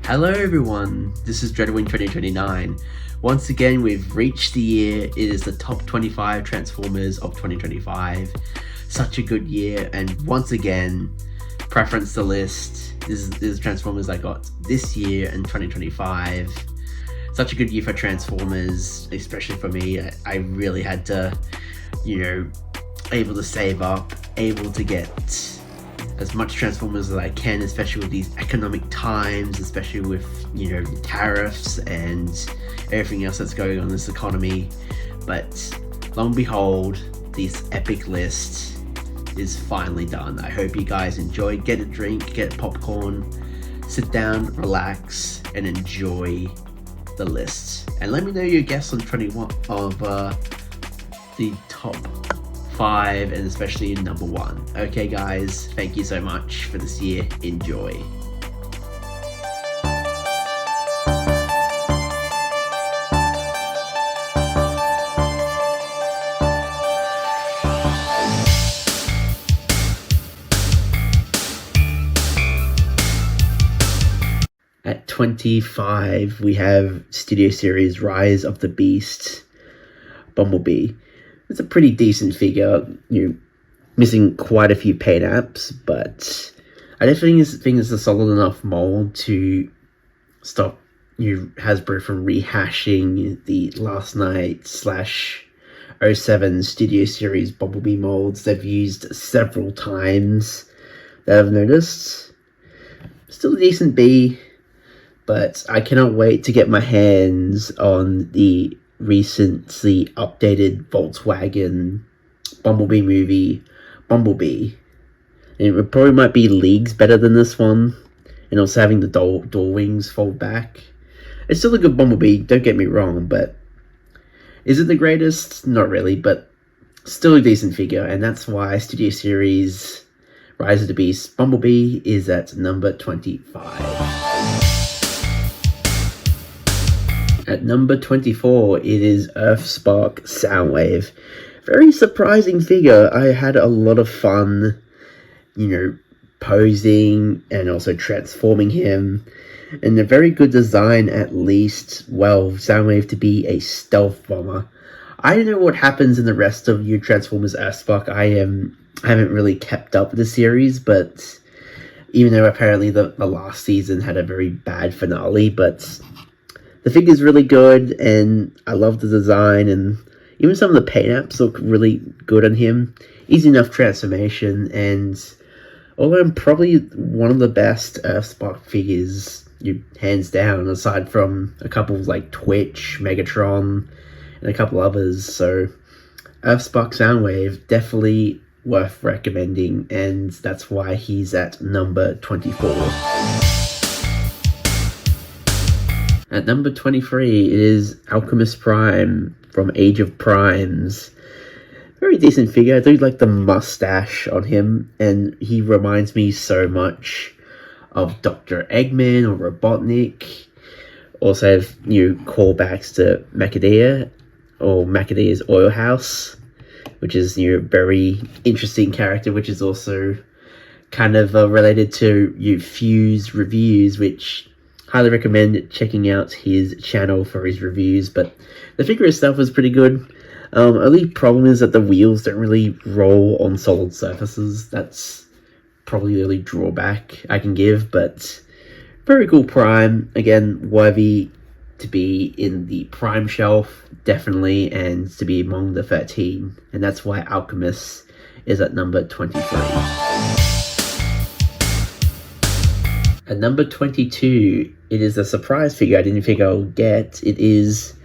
Hello everyone, this is Dreadwing 2029. Once again, we've reached the year. It is the top 25 Transformers of 2025. Such a good year, and once again, preference the list. This is Transformers I got this year in 2025. Such a good year for Transformers, especially for me. I really had to, able to save up, able to get as much Transformers as I can, especially with these economic times, especially with, the tariffs and everything else that's going on in this economy. But long and behold, this epic list is finally done. I hope you guys enjoy. Get a drink, get popcorn, sit down, relax, and enjoy the list. And let me know your guess on 21 of the top 5 and especially number 1. Okay guys, thank you so much for this year. Enjoy. At 25, we have Studio Series Rise of the Beast, Bumblebee. It's a pretty decent figure, missing quite a few paint apps, but I definitely think it's a solid enough mold to stop Hasbro from rehashing the Last Night / 07 Studio Series Bumblebee molds they've used several times that I've noticed. Still a decent B, but I cannot wait to get my hands on the recently updated Volkswagen Bumblebee movie, Bumblebee. And it probably might be leagues better than this one, and also having the door wings fold back. It's still a good Bumblebee, don't get me wrong, but is it the greatest? Not really, but still a decent figure, and that's why Studio Series Rise of the Beast Bumblebee is at number 25. At number 24, it is Earthspark Soundwave. Very surprising figure. I had a lot of fun, posing and also transforming him. And a very good design, at least. Well, Soundwave to be a stealth bomber. I don't know what happens in the rest of your Transformers Earthspark. I haven't really kept up with the series, but even though apparently the last season had a very bad finale, but the figure's really good, and I love the design, and even some of the paint apps look really good on him. Easy enough transformation, and although I'm probably one of the best Earthspark figures, hands down, aside from a couple like Twitch, Megatron, and a couple others. So Earthspark Soundwave, definitely worth recommending, and that's why he's at number 24. At number 23, it is Alchemist Prime from Age of Primes. Very decent figure. I do like the mustache on him, and he reminds me so much of Dr. Eggman or Robotnik. Also have callbacks to Macadea or Macadea's Oil House, which is a very interesting character, which is also kind of related to Fuse Reviews, which highly recommend checking out his channel for his reviews. But the figure itself is pretty good. Only problem is that the wheels don't really roll on solid surfaces. That's probably the only drawback I can give, but very cool Prime. Again, worthy to be in the Prime shelf, definitely, and to be among the 13. And that's why Alchemist is at number 23. At number 22, it is a surprise figure I didn't think I would get. It is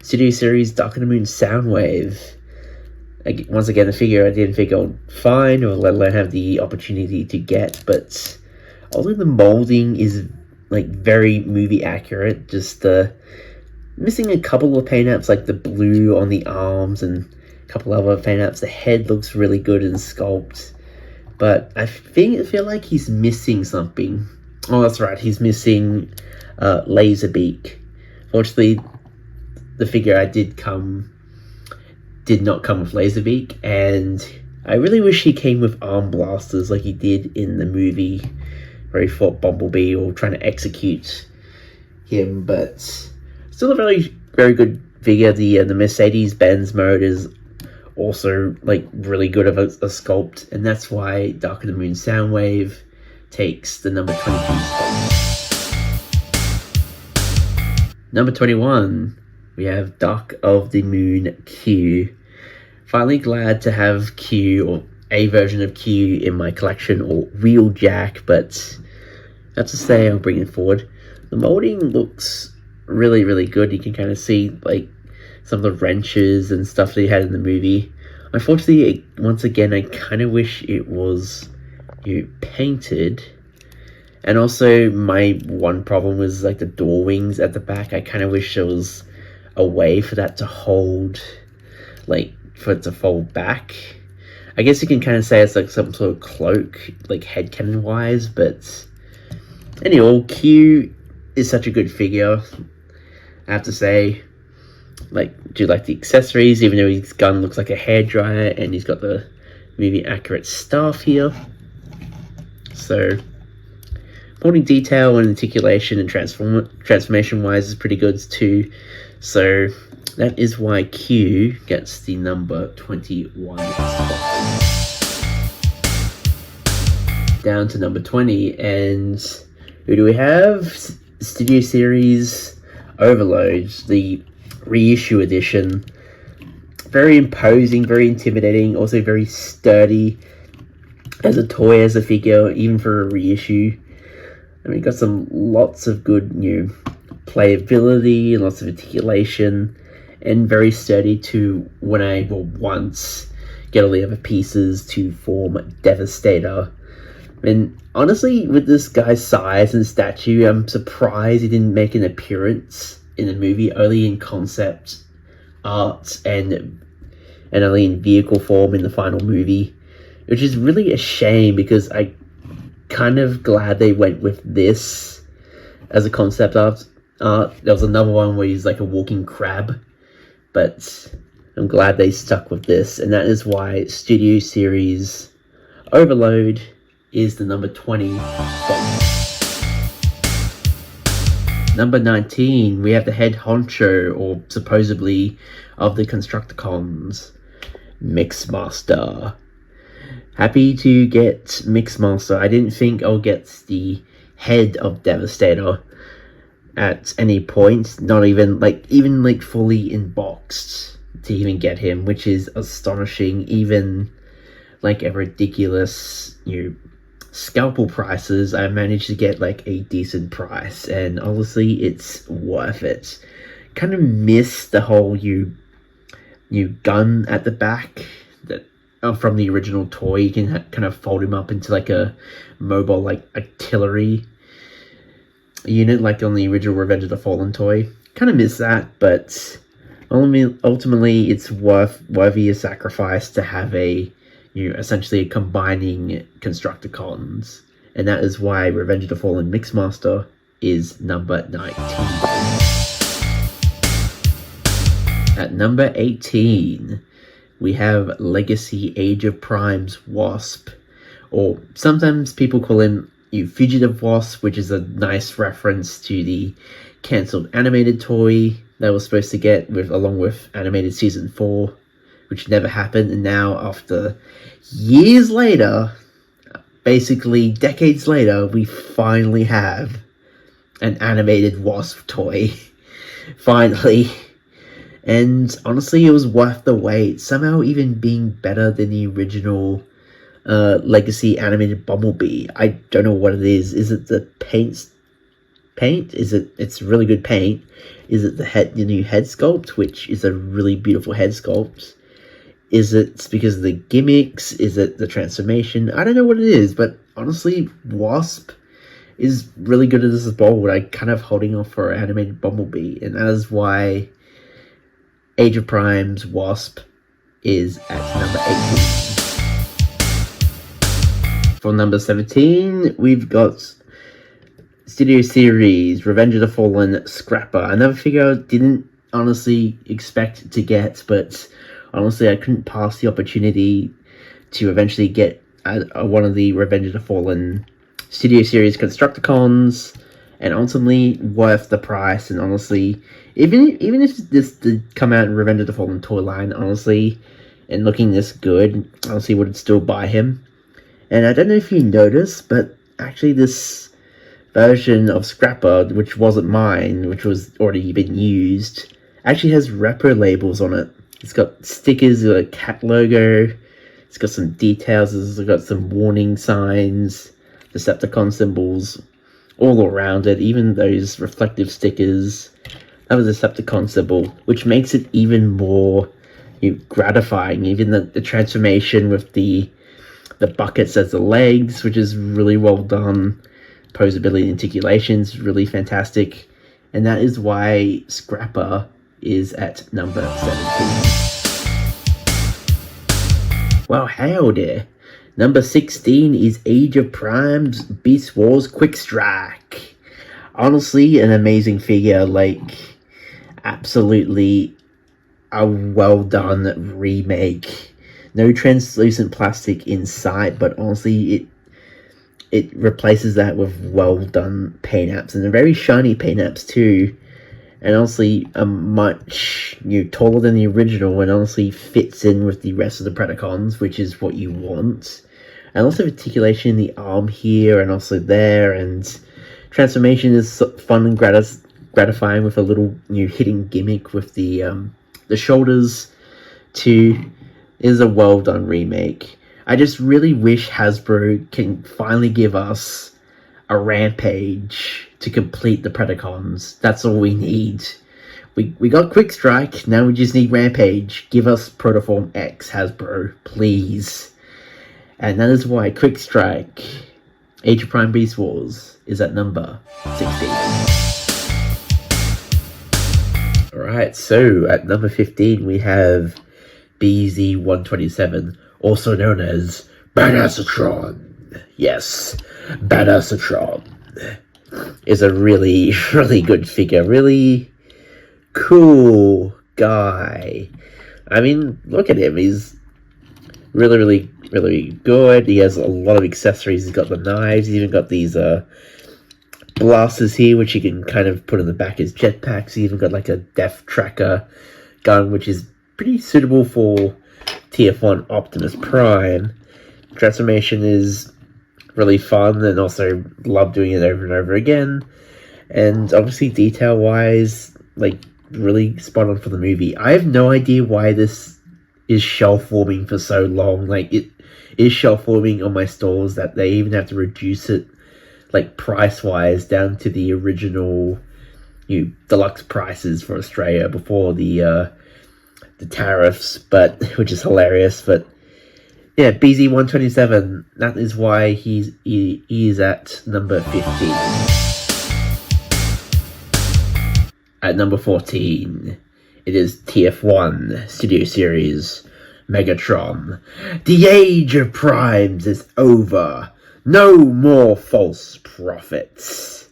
Studio Series Dark of the Moon Soundwave. Once again, a figure I didn't think I would find or let alone have the opportunity to get, but although the molding is very movie accurate, just missing a couple of paint apps like the blue on the arms and a couple other paint apps. The head looks really good in sculpt, but I feel like he's missing something. Oh, that's right, he's missing Laserbeak. Fortunately, the figure I did not come with Laserbeak, and I really wish he came with arm blasters like he did in the movie where he fought Bumblebee or trying to execute him, but still a very good figure. The Mercedes-Benz mode is also like really good of a sculpt, and that's why Dark of the Moon Soundwave takes the number 22 spot. Number 21, we have Dark of the Moon Q. Finally glad to have Q, or a version of Q, in my collection, or Wheeljack, but I have to say I'll bring it forward. The molding looks really good. You can kind of see like some of the wrenches and stuff that he had in the movie. Unfortunately, once again, I kind of wish it was painted. And also, my one problem was like the door wings at the back. I kind of wish there was a way for that to hold, like for it to fold back. I guess you can kind of say it's like some sort of cloak, like headcanon wise, but anyway, Q is such a good figure. I have to say, like, do you like the accessories, even though his gun looks like a hairdryer, and he's got the movie accurate staff here. So, molding detail and articulation and transformation wise is pretty good too. So, that is why Q gets the number 21 spot. Down to number 20, and who do we have? Studio Series Overload, the reissue edition. Very imposing, very intimidating, also very sturdy as a toy, as a figure, even for a reissue. I mean, got lots of good playability and lots of articulation, and very sturdy to when I will once get all the other pieces to form Devastator. And honestly, with this guy's size and stature, I'm surprised he didn't make an appearance in the movie, only in concept art and only in vehicle form in the final movie, which is really a shame because I kind of glad they went with this as a concept art. There was another one where he's like a walking crab, but I'm glad they stuck with this, and that is why Studio Series Overload is the number 20 spot. Number 19, we have the head honcho, or supposedly, of the Constructicons, Mixmaster. Happy to get Mixmaster. I didn't think I'll get the head of Devastator at any point, not even fully inboxed to even get him, which is astonishing. Even like a ridiculous scalpel prices, I managed to get like a decent price, and honestly it's worth it. Kind of miss the whole gun at the back that from the original toy. You can kind of fold him up into like a mobile like artillery unit, like on the original Revenge of the Fallen toy. Kind of miss that, but ultimately it's worthy a sacrifice to have a essentially combining Constructicons, and that is why Revenge of the Fallen Mixmaster is number 19. At number 18, we have Legacy Age of Prime's Wasp, or sometimes people call him Fugitive Wasp, which is a nice reference to the cancelled animated toy that was supposed to get along with animated season 4, which never happened. And now, after years later, basically decades later, we finally have an animated Wasp toy. Finally. And honestly, it was worth the wait. Somehow even being better than the original Legacy animated Bumblebee. I don't know what it is. Is it the paint? It's really good paint. Is it the new head sculpt, which is a really beautiful head sculpt? Is it because of the gimmicks? Is it the transformation? I don't know what it is, but honestly, Wasp is really good at this as well, but I'm kind of holding off for animated Bumblebee, and that is why Age of Prime's Wasp is at number 18. For number 17, we've got Studio Series Revenge of the Fallen Scrapper. Another figure I didn't honestly expect to get, but honestly I couldn't pass the opportunity to eventually get one of the Revenge of the Fallen Studio Series Constructicons, and ultimately worth the price. And honestly, even if this did come out in Revenge of the Fallen toy line, honestly, and looking this good, honestly would still buy him. And I don't know if you noticed, but actually this version of Scrapper, which wasn't mine, which was already been used, actually has repo labels on it. It's got stickers, a cat logo, it's got some details, it's got some warning signs, Decepticon symbols all around it, even those reflective stickers. That was a Decepticon symbol, which makes it even more gratifying. Even the transformation with the buckets as the legs, which is really well done. Posability and articulation is really fantastic. And that is why Scrapper is at number 17. Well, hell there. Number 16 is Age of Prime's Beast Wars Quick Strike. Honestly, an amazing figure. Like, absolutely a well done remake. No translucent plastic inside, but honestly, it replaces that with well done paint apps, and they're very shiny paint apps too. And honestly, a much taller than the original, and honestly fits in with the rest of the Predacons, which is what you want. And also articulation in the arm here, and also there, and transformation is fun and gratifying with a little hidden gimmick with the shoulders too. Is a well done remake. I just really wish Hasbro can finally give us a Rampage to complete the Predacons. That's all we need. We got Quick Strike, now we just need Rampage. Give us Protoform X, Hasbro, please. And that is why Quick Strike, Age of Prime Beast Wars, is at number 16. Alright, so at number 15 we have BZ-127, also known as Badassatron. Yes, Badassatron is a really, really good figure. Really cool guy. I mean, look at him. He's really, really, really good. He has a lot of accessories. He's got the knives. He's even got these blasters here, which you can kind of put in the back as jetpacks. He's even got like a Death Tracker gun, which is pretty suitable for TF1 Optimus Prime. Transformation is really fun, and also love doing it over and over again. And obviously detail wise, like really spot on for the movie. I have no idea why this is shelf forming for so long. Like, it is shelf forming on my stores that they even have to reduce it, like price wise, down to the original deluxe prices for Australia before the tariffs, but which is hilarious. But yeah, BZ-127, that is why he is at number 15. At number 14, it is TF1 Studio Series Megatron. The Age of Primes is over. No more false prophets.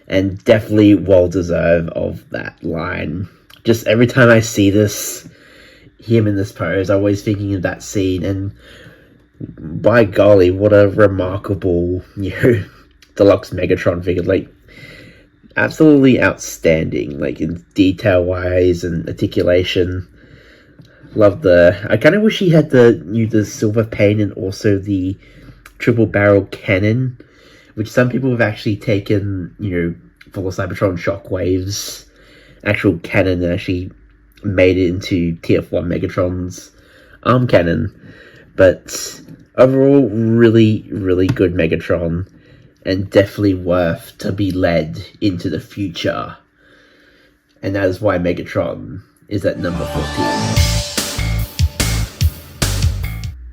And definitely well deserved of that line. Just every time I see this, him in this pose, I'm always thinking of that scene, and by golly, what a remarkable, deluxe Megatron figure. Like, absolutely outstanding, like in detail wise and articulation. Love I kind of wish he had the silver paint and also the triple barrel cannon, which some people have actually taken, for the Cybertron Shockwave's actual cannon, and actually made it into TF1 Megatron's arm cannon. But overall, really, really good Megatron, and definitely worth to be led into the future. And that is why Megatron is at number 14.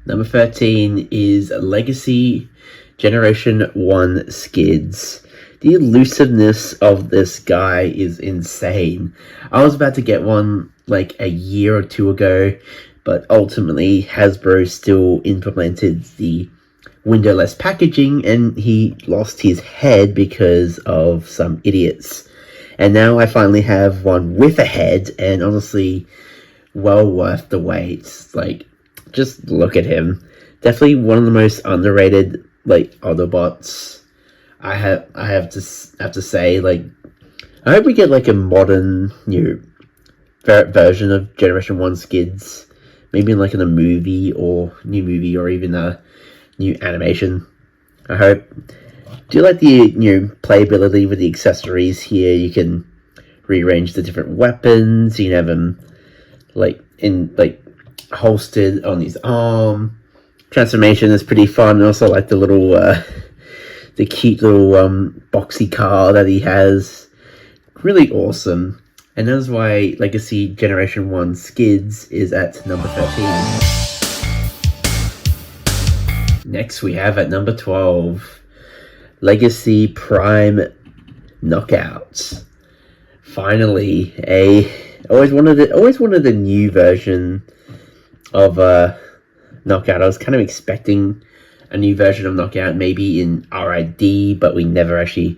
Number 13 is Legacy Generation 1 Skids. The elusiveness of this guy is insane. I was about to get one like a year or two ago, but ultimately Hasbro still implemented the windowless packaging, and he lost his head because of some idiots. And now I finally have one with a head, and honestly, well worth the wait. Like, just look at him. Definitely one of the most underrated, like, Autobots I have to say, like, I hope we get like a modern new version of Generation One Skids, maybe like in a movie or new movie or even a new animation. I hope. Do you like the playability with the accessories here? You can rearrange the different weapons. You can have them like holstered on his arm. Transformation is pretty fun. I also like the little the cute little boxy car that he has. Really awesome. And that's why Legacy Generation 1 Skids is at number 13. Next we have at number 12, Legacy Prime Knockouts. Finally, always wanted a new version of Knockout. I was kind of expecting a new version of Knockout, maybe in RID, but we never actually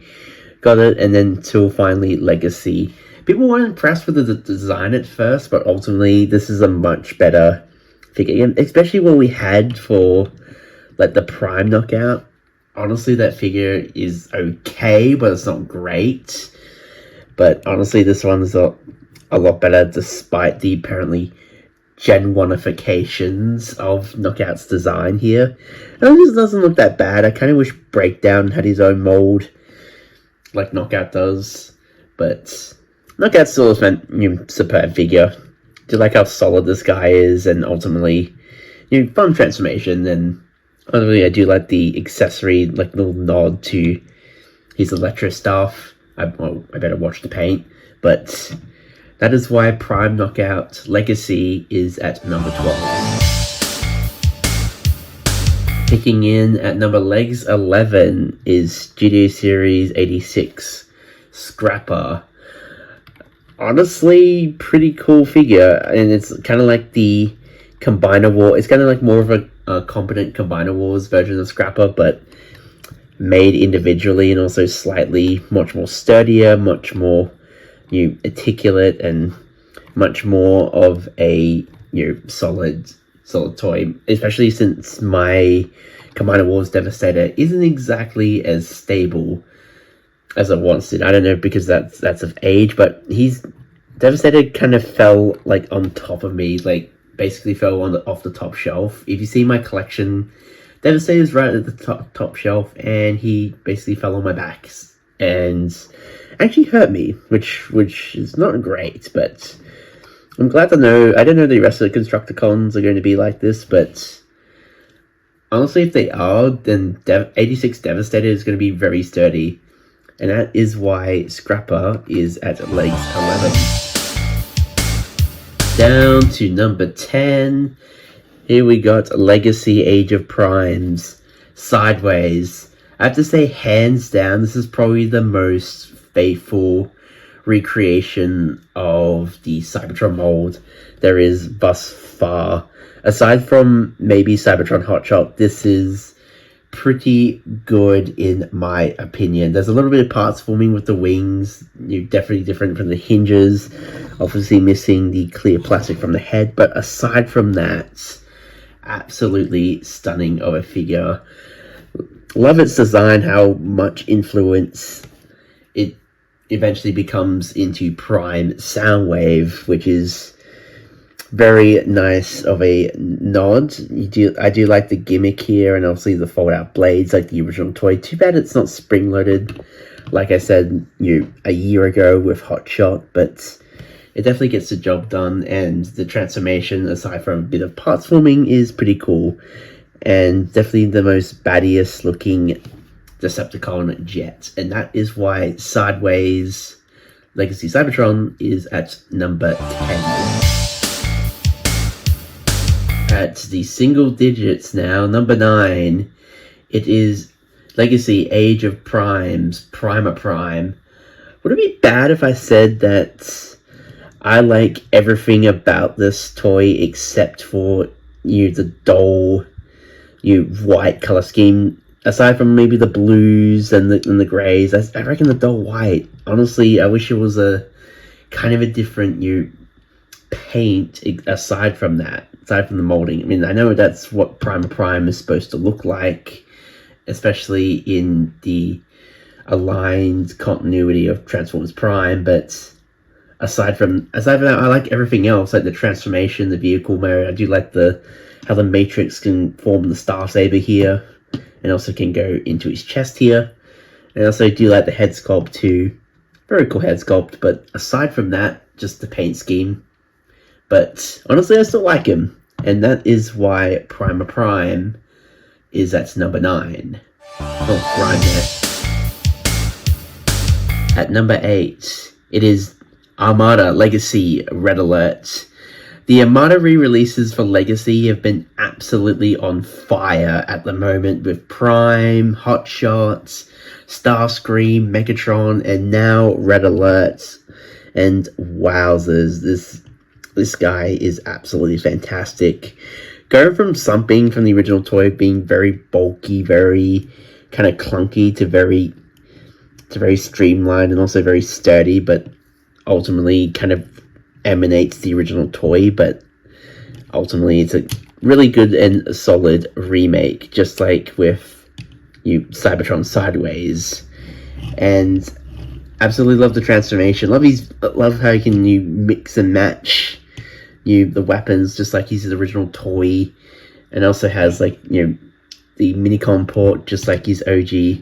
got it. And then until finally Legacy. People weren't impressed with the design at first, but ultimately this is a much better figure, especially what we had for like the Prime Knockout. Honestly, that figure is okay, but it's not great. But honestly, this one's a lot better, despite the apparently Gen 1ifications of Knockout's design here. And it just doesn't look that bad. I kind of wish Breakdown had his own mold, like Knockout does. But Knockout's still a superb figure. Do like how solid this guy is, and ultimately, fun transformation. And ultimately, I do like the accessory, like little nod to his Electro stuff. I better watch the paint, but that is why Prime Knockout Legacy is at number 12. Picking in at number 11 is Studio Series 86 Scrapper. Honestly, pretty cool figure, and it's kind of like the Combiner War. It's kind of like more of a competent Combiner Wars version of Scrapper, but made individually, and also slightly much more sturdier, much more articulate, and much more of a solid toy. Especially since my Combiner Wars Devastator isn't exactly as stable as it once did. I don't know, because that's of age, but he's Devastator kind of fell like on top of me, like basically fell off the top shelf. If you see my collection, Devastator's right at the top shelf, and he basically fell on my back and actually hurt me, which is not great. But I'm glad to know. I don't know the rest of the Constructicons are going to be like this, but honestly, if they are, then 86 Devastator is going to be very sturdy. And that is why Scrapper is at legs 11. Down to number 10. Here we got Legacy Age of Primes Sideways. I have to say, hands down, this is probably the most faithful recreation of the Cybertron mold there is thus far. Aside from maybe Cybertron Hotshot, this is pretty good in my opinion. There's a little bit of parts forming with the wings, definitely different from the hinges, obviously missing the clear plastic from the head, but aside from that, absolutely stunning of a figure. Love its design, how much influence it eventually becomes into Prime Soundwave, which is very nice of a nod. I do like the gimmick here, and obviously the fold-out blades like the original toy. Too bad it's not spring-loaded, like I said, a year ago with Hotshot, but it definitely gets the job done, and the transformation, aside from a bit of parts forming, is pretty cool, and definitely the most baddiest looking Decepticon yet, and that is why Sideways Legacy Cybertron is at number 10. At the single digits now, number 9, it is Legacy Age of Primes Primer Prime. Would it be bad if I said that I like everything about this toy except for the dull white color scheme? Aside from maybe the blues and the grays, I reckon the dull white. Honestly, I wish it was a kind of a different paint aside from the molding. I mean, I know that's what Primer Prime is supposed to look like, especially in the aligned continuity of Transformers Prime, but aside from that, I like everything else, like the transformation, the vehicle mode. I do like how the Matrix can form the Star Saber here, and also can go into his chest here. And I also do like the head sculpt too. Very cool head sculpt, but aside from that, just the paint scheme. But honestly, I still like him, and that is why Primer Prime is at number 9. Oh, right there. At number 8, it is Armada Legacy Red Alert. The Armada re-releases for Legacy have been absolutely on fire at the moment with Prime, Hot Shots, Starscream, Megatron, and now Red Alert. And wowzers, this guy is absolutely fantastic. Going from something from the original toy being very bulky, very kind of clunky, to very streamlined and also very sturdy, but ultimately kind of emanates the original toy, but ultimately it's a really good and solid remake, just like with Cybertron Sideways. And absolutely love the transformation. Love how you mix and match the weapons just like his original toy, and also has the Minicon port just like his OG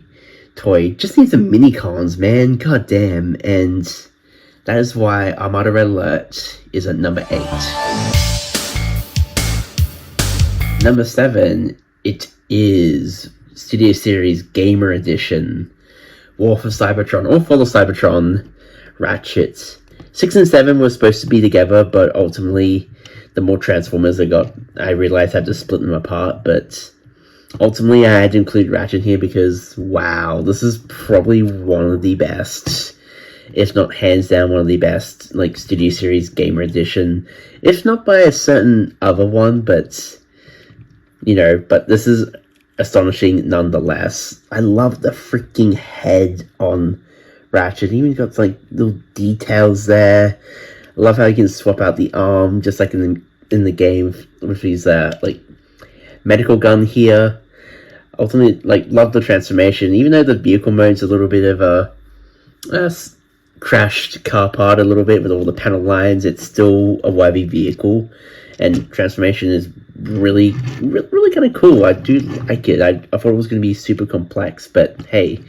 toy. Just needs some Minicons, man. God damn. And that is why Armada Red Alert is at number 8. Number 7, it is Studio Series Gamer Edition, War for Cybertron, or Fall of Cybertron, Ratchet. 6 and 7 were supposed to be together, but ultimately, the more Transformers I got, I realized I had to split them apart, but ultimately I had to include Ratchet here because, wow, this is probably one of the best, if not hands down one of the best, Studio Series Gamer Edition, if not by a certain other one, but, but this is astonishing nonetheless. I love the freaking head on Ratchet. He even got little details there. I love how you can swap out the arm, just like in the game with his medical gun here. Ultimately, love the transformation. Even though the vehicle mode's a little bit of a crashed car part, a little bit with all the panel lines, it's still a worthy vehicle, and transformation is really kind of cool. I do like it. I thought it was going to be super complex, but hey,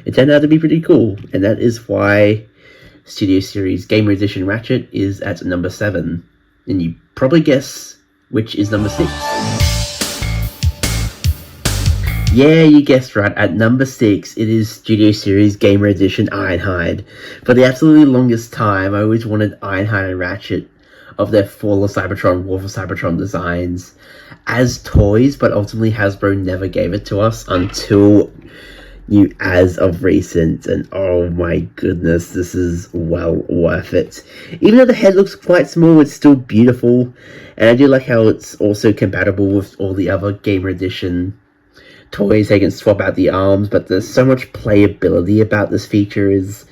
it turned out to be pretty cool, and that is why Studio Series Gamer Edition Ratchet is at number 7. And you probably guess which is number 6. Yeah, you guessed right. At number 6, it is Studio Series Gamer Edition Ironhide. For the absolutely longest time, I always wanted Ironhide and Ratchet of their Fall of Cybertron, War for Cybertron designs as toys, but ultimately Hasbro never gave it to us until as of recent, and oh my goodness, this is well worth it. Even though the head looks quite small, it's still beautiful, and I do like how it's also compatible with all the other Gamer Edition toys. They can swap out the arms, but there's so much playability about this feature is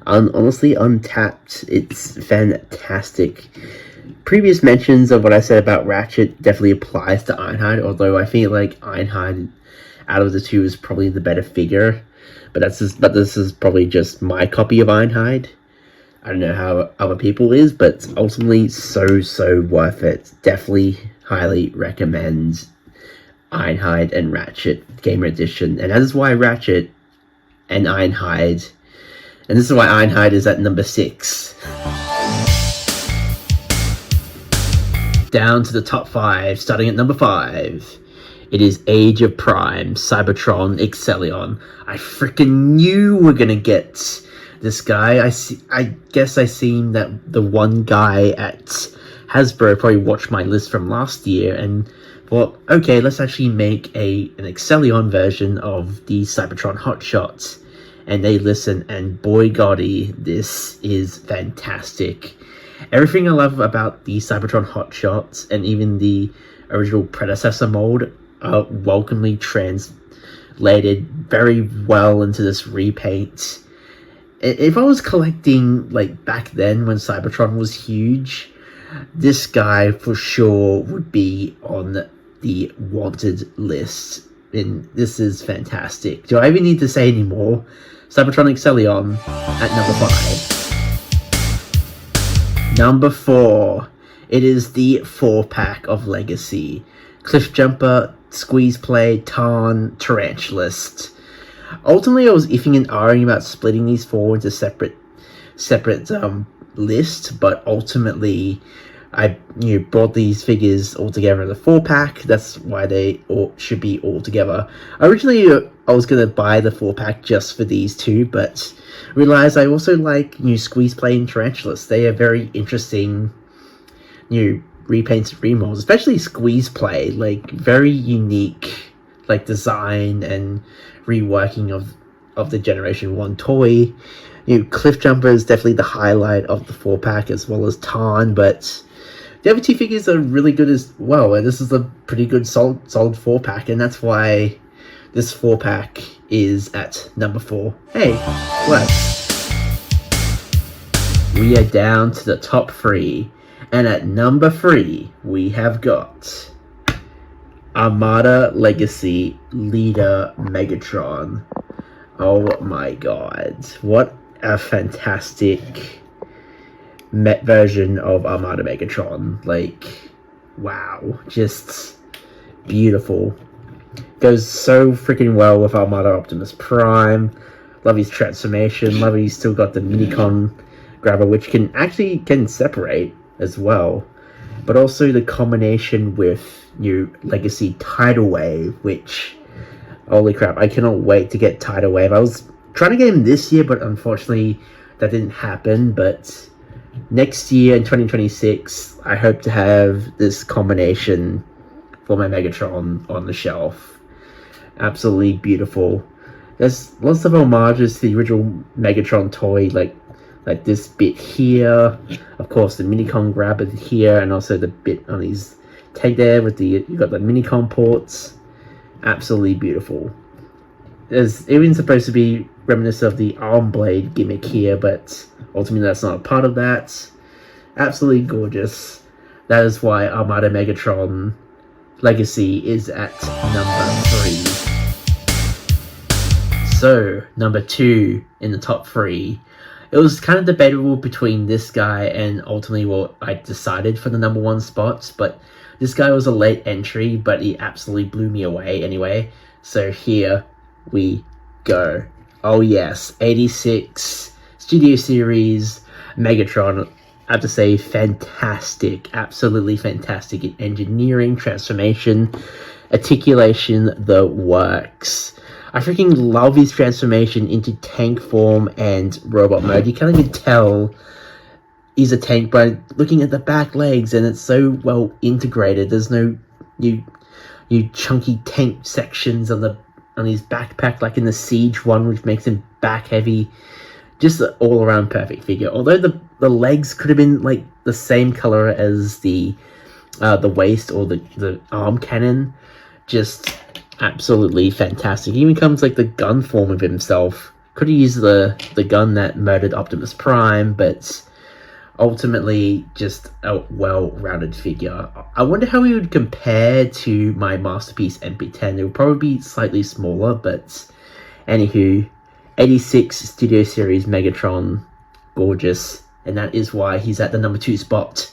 honestly untapped. It's fantastic. Previous mentions of what I said about Ratchet definitely applies to Ironhide, although I feel like Ironhide out of the two is probably the better figure, but this is probably just my copy of Ironhide. I don't know how other people is, but ultimately so worth it. Definitely highly recommend Ironhide and Ratchet Gamer Edition, and that is why Ratchet and Ironhide, and this is why Ironhide is at number 6. Down to the top 5, starting at number 5. It is Age of Prime, Cybertron, Excellion. I freaking knew we're gonna get this guy. I guess I seen that the one guy at Hasbro probably watched my list from last year and thought, okay, let's actually make an Excellion version of the Cybertron Hot Shots. And they listen, and boy golly, this is fantastic. Everything I love about the Cybertron Hot Shots and even the original predecessor mold are welcomely translated very well into this repaint. If I was collecting back then when Cybertron was huge, this guy for sure would be on the wanted list, and this is fantastic. Do I even need to say any more? Cybertronic Celion at number 5. Number 4, it is the 4-pack of Legacy. Cliffjumper, Squeeze Play, Tarn, Tarantulas. Ultimately, I was iffing and ahhing about splitting these 4 into separate lists, but ultimately I brought these figures all together as a 4-pack. That's why they all should be all together. Originally, I was going to buy the 4-pack just for these two, but realized I also like Squeeze Play and Tarantulas. They are very interesting repaints and remolds, especially Squeeze Play, like very unique like design and reworking of the Generation 1 toy. Cliffjumper is definitely the highlight of the 4-pack, as well as Tarn, but the other two figures are really good as well, and this is a pretty good solid 4-pack, and that's why this 4-pack is at number 4. Hey, what? We are down to the top 3, and at number 3, we have got Armada Legacy Leader Megatron. Oh my god, what a fantastic version of Armada Megatron. Like, wow, just beautiful. Goes so freaking well with Armada Optimus Prime. Love his transformation. Love he's still got the Minicon grabber, which can separate as well. But also the combination with new Legacy Tidal Wave, which, holy crap, I cannot wait to get Tidal Wave. I was trying to get him this year, but unfortunately that didn't happen. But next year in 2026, I hope to have this combination for my Megatron on the shelf. Absolutely beautiful. There's lots of homages to the original Megatron toy, like this bit here. Of course, the Minicon grabber here, and also the bit on his tag there with you got the Minicon ports. Absolutely beautiful. There's even supposed to be reminiscent of the arm blade gimmick here, but ultimately that's not a part of that. Absolutely gorgeous. That is why Armada Megatron Legacy is at number 3. So, number 2 in the top 3. It was kind of debatable between this guy and ultimately what I decided for the number 1 spot, but this guy was a late entry, but he absolutely blew me away anyway. So here we go. Oh yes, 86 Studio Series Megatron. I have to say, fantastic, absolutely fantastic in engineering, transformation, articulation, the works. I freaking love his transformation into tank form and robot mode. You can't even tell he's a tank by looking at the back legs, and it's so well integrated. There's no new chunky tank sections on his backpack like in the Siege one, which makes him back heavy. Just an all-around perfect figure. Although the legs could have been like the same color as the waist or the arm cannon. Just absolutely fantastic. He even comes like the gun form of himself. Could have used the gun that murdered Optimus Prime, but ultimately just a well-rounded figure. I wonder how he would compare to my Masterpiece MP10. It would probably be slightly smaller, but anywho, 86 Studio Series Megatron, gorgeous, and that is why he's at the number 2 spot.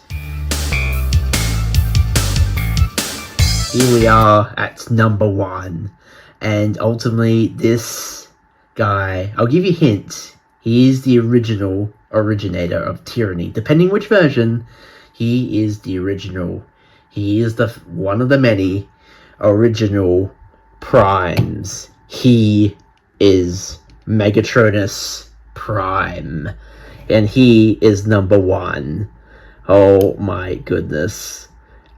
Here we are at number 1, and ultimately this guy, I'll give you a hint, he is the originator of Tyranny. Depending which version, he is the original. He is the one of the many original primes. He is Megatronus Prime, and he is number 1. Oh my goodness,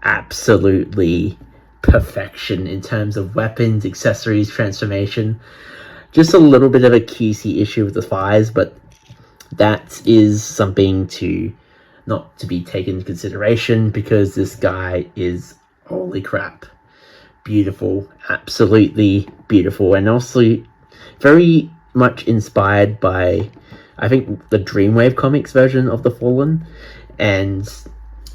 absolutely perfection in terms of weapons, accessories, transformation. Just a little bit of a QC issue with the thighs, but that is something not to be taken into consideration, because this guy is, holy crap, beautiful, absolutely beautiful, and also very much inspired by, I think, the Dreamwave Comics version of The Fallen, and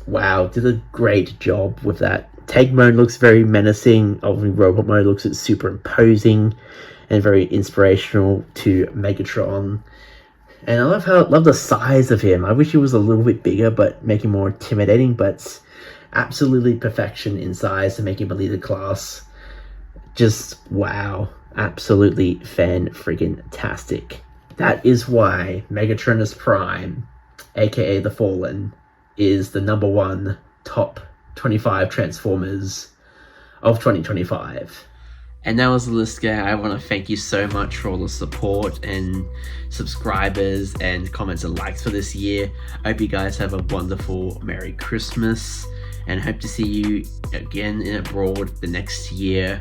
wow, did a great job with that. Tank mode looks very menacing. Obviously, robot mode looks super imposing. and very inspirational to Megatron. And I love the size of him. I wish he was a little bit bigger, but make him more intimidating. But absolutely perfection in size to make him a leader class. Just wow, absolutely fan-freaking-tastic. That is why Megatronus Prime, aka the Fallen, is the number one top 25 Transformers of 2025. And that was the list, guy. I want to thank you so much for all the support and subscribers and comments and likes for this year. I hope you guys have a wonderful Merry Christmas and hope to see you again in abroad the next year.